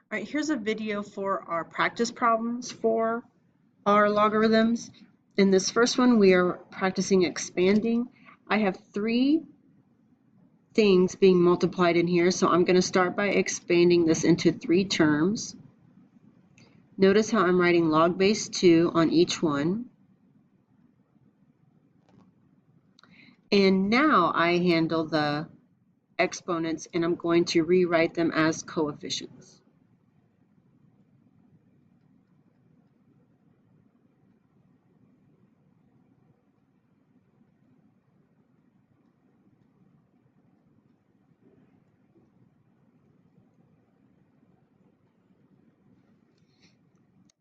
All right, here's a video for our practice problems for our logarithms. In this first one, we are practicing expanding. I have three things being multiplied in here, so I'm going to start by expanding this into three terms. Notice how I'm writing log base 2 on each one. And now I handle the exponents, and I'm going to rewrite them as coefficients.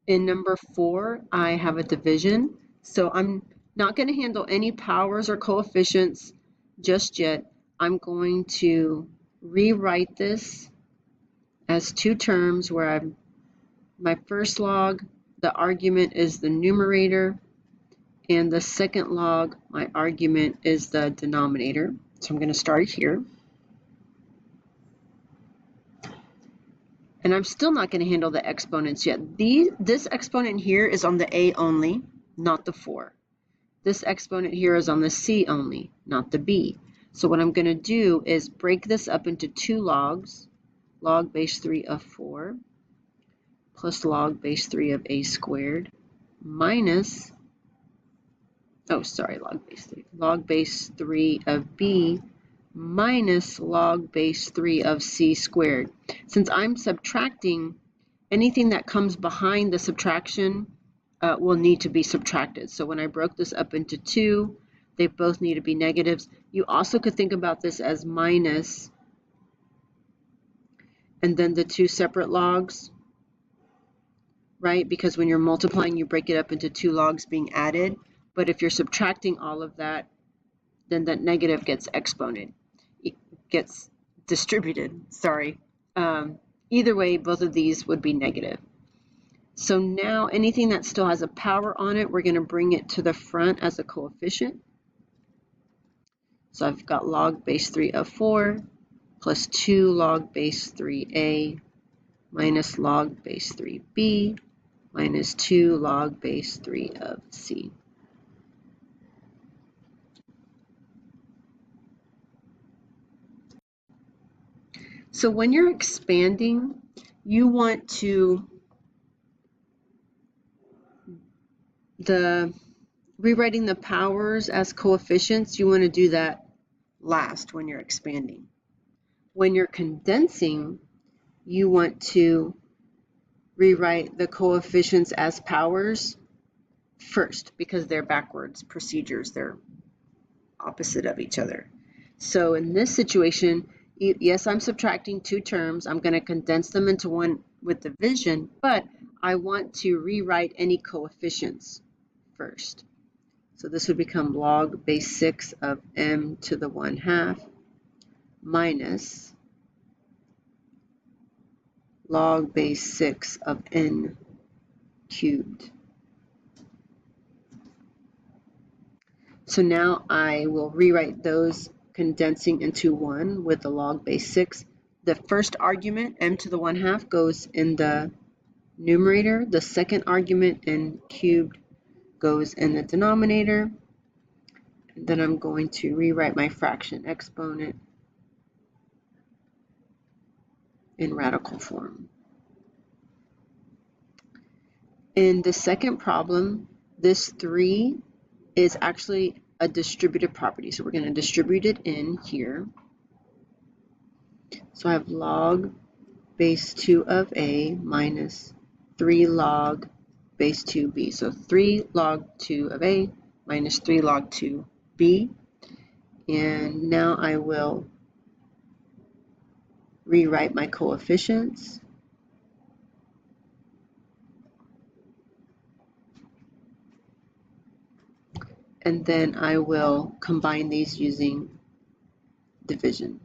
In number 4, I have a division, so I'm not going to handle any powers or coefficients just yet. I'm going to rewrite this as two terms where my first log, the argument is the numerator, and the second log, my argument is the denominator. So I'm going to start here. And I'm still not going to handle the exponents yet. This exponent here is on the a only, not the 4. This exponent here is on the c only, not the b. So what I'm going to do is break this up into two logs, log base 3 of 4 plus log base 3 of a squared minus, log base 3 of b minus log base 3 of c squared. Since I'm subtracting, anything that comes behind the subtraction will need to be subtracted. So when I broke this up into two, they both need to be negatives. You also could think about this as minus and then the two separate logs, right? Because when you're multiplying, you break it up into two logs being added. But if you're subtracting all of that, then that negative gets exponented. It gets distributed, sorry. Either way, both of these would be negative. So now anything that still has a power on it, we're going to bring it to the front as a coefficient. So I've got log base 3 of 4 plus 2 log base 3a minus log base 3b minus 2 log base 3 of c. So when you're expanding, you want to rewriting the powers as coefficients, you want to do that last when you're expanding. When you're condensing, you want to rewrite the coefficients as powers first because they're backwards procedures. They're opposite of each other. So in this situation, yes, I'm subtracting two terms. I'm going to condense them into one with division, but I want to rewrite any coefficients first. So this would become log base 6 of m to the 1/2 minus log base 6 of n cubed. So now I will rewrite those condensing into one with the log base 6. The first argument, m to the 1/2, goes in the numerator. The second argument, n cubed, goes in the denominator. And then I'm going to rewrite my fraction exponent in radical form. In the second problem, this 3 is actually a distributive property. So we're going to distribute it in here. So I have log base 2 of a minus 3 log base 2b. So 3 log 2 of a minus 3 log 2b. And now I will rewrite my coefficients. And then I will combine these using division.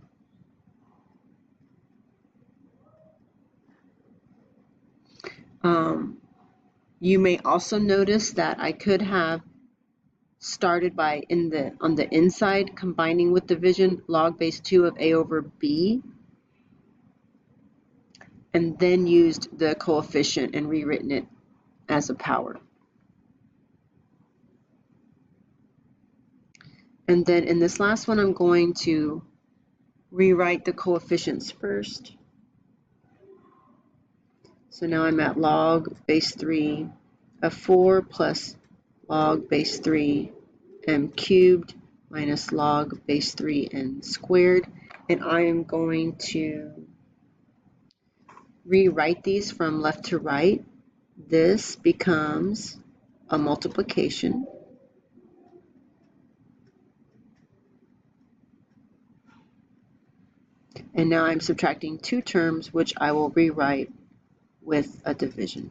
You may also notice that I could have started by on the inside combining with division log base 2 of a over b. and then used the coefficient and rewritten it as a power. And then in this last one, I'm going to rewrite the coefficients first. So now I'm at log base 3 of 4 plus log base 3 m cubed minus log base 3 n squared. And I am going to rewrite these from left to right. This becomes a multiplication. And now I'm subtracting two terms, which I will rewrite with a division.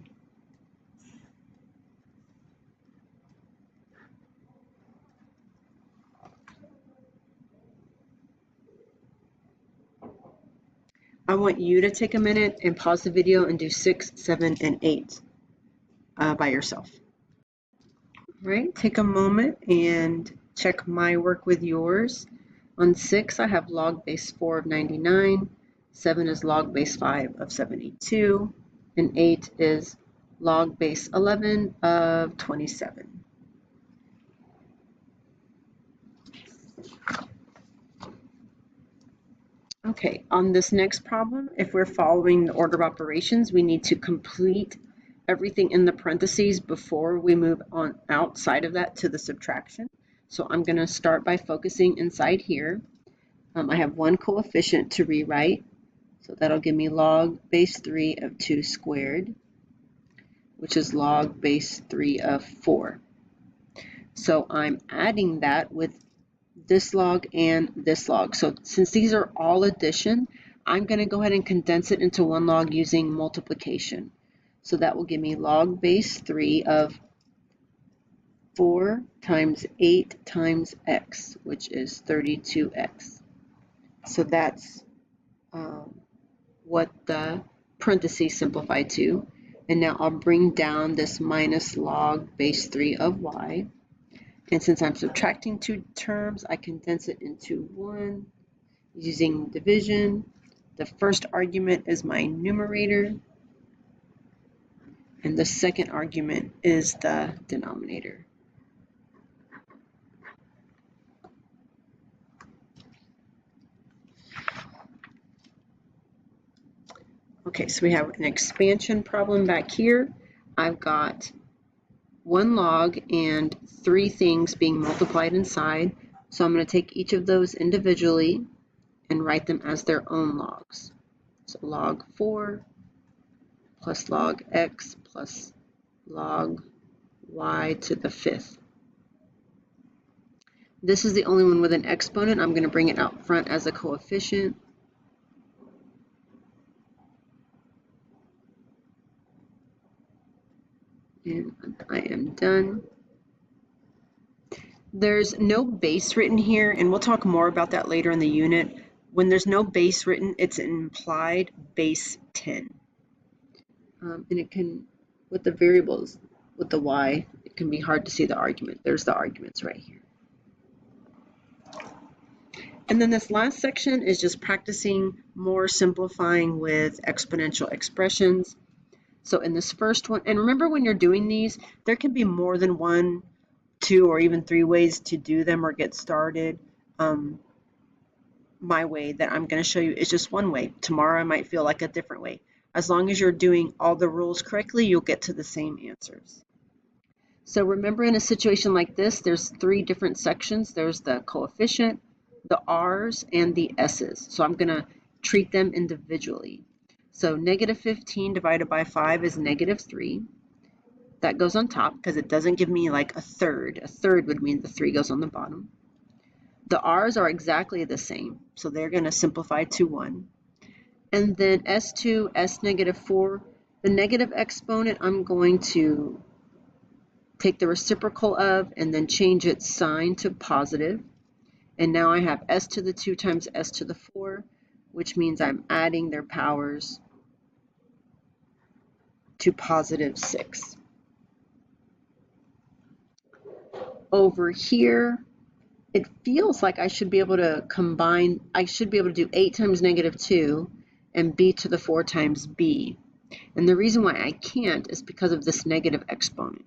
I want you to take a minute and pause the video and do 6, 7, and 8 by yourself. All right, take a moment and check my work with yours. On 6, I have log base 4 of 99, 7 is log base 5 of 72, and 8 is log base 11 of 27. Okay, on this next problem, if we're following the order of operations, we need to complete everything in the parentheses before we move on outside of that to the subtraction. So I'm going to start by focusing inside here. I have one coefficient to rewrite, so that'll give me log base 3 of 2 squared, which is log base 3 of 4. So I'm adding that with this log and this log. So since these are all addition, I'm going to go ahead and condense it into one log using multiplication. So that will give me log base 3 of 4 times 8 times x, which is 32x. So that's what the parentheses simplify to. And now I'll bring down this minus log base 3 of y. And since I'm subtracting two terms, I condense it into one using division. The first argument is my numerator, and the second argument is the denominator. Okay, so we have an expansion problem back here. I've got one log and three things being multiplied inside. So I'm going to take each of those individually and write them as their own logs. So log 4 plus log x plus log y to the 5th. This is the only one with an exponent. I'm going to bring it out front as a coefficient. And I am done. There's no base written here, and we'll talk more about that later in the unit. When there's no base written, it's an implied base 10. And it can, with the variables, with the y, it can be hard to see the argument. There's the arguments right here. And then this last section is just practicing more simplifying with exponential expressions. So in this first one, and remember when you're doing these, there can be more than one, two, or even three ways to do them or get started. My way that I'm going to show you is just one way. Tomorrow I might feel like a different way. As long as you're doing all the rules correctly, you'll get to the same answers. So remember, in a situation like this, there's three different sections. There's the coefficient, the r's, and the s's. So I'm going to treat them individually. So negative 15 divided by 5 is negative 3. That goes on top because it doesn't give me like a third. A third would mean the 3 goes on the bottom. The r's are exactly the same, so they're going to simplify to 1. And then s2, s negative 4, the negative exponent, I'm going to take the reciprocal of and then change its sign to positive. And now I have s to the 2 times s to the 4, which means I'm adding their powers to positive 6. Over here, it feels like I should be able to combine, I should be able to do 8 times negative 2 and b to the 4 times b. And the reason why I can't is because of this negative exponent.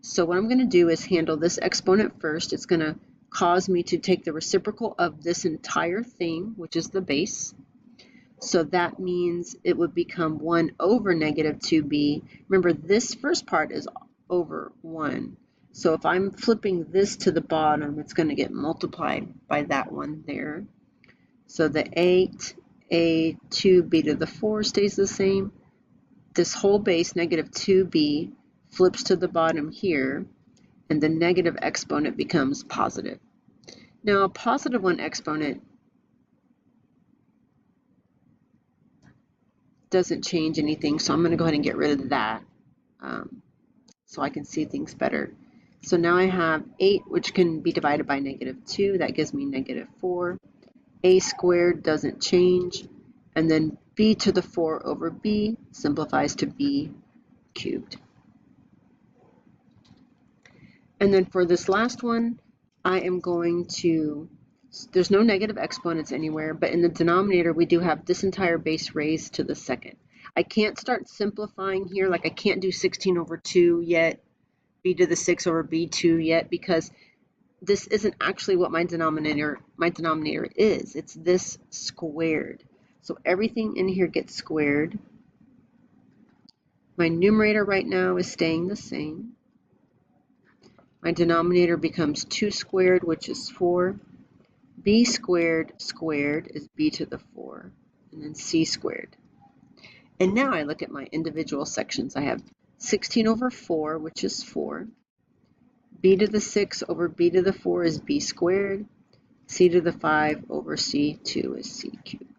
So what I'm going to do is handle this exponent first. It's going to cause me to take the reciprocal of this entire thing, which is the base. So that means it would become 1 over negative 2b. Remember, this first part is over 1. So if I'm flipping this to the bottom, it's going to get multiplied by that one there. So the 8a 2b to the 4 stays the same. This whole base, negative 2b, flips to the bottom here, and the negative exponent becomes positive. Now, a positive 1 exponent doesn't change anything, so I'm going to go ahead and get rid of that so I can see things better. So now I have 8, which can be divided by negative 2. That gives me negative 4. A squared doesn't change. And then b to the 4 over b simplifies to b cubed. And then for this last one, I am going to, there's no negative exponents anywhere, but in the denominator, we do have this entire base raised to the second. I can't start simplifying here, like I can't do 16 over 2 yet, b to the 6 over b2 yet, because this isn't actually what my denominator is. It's this squared. So everything in here gets squared. My numerator right now is staying the same. My denominator becomes 2 squared, which is 4. B squared squared is b to the 4, and then c squared. And now I look at my individual sections. I have 16 over 4, which is 4. B to the 6 over b to the 4 is b squared. C to the 5 over c2 is c cubed.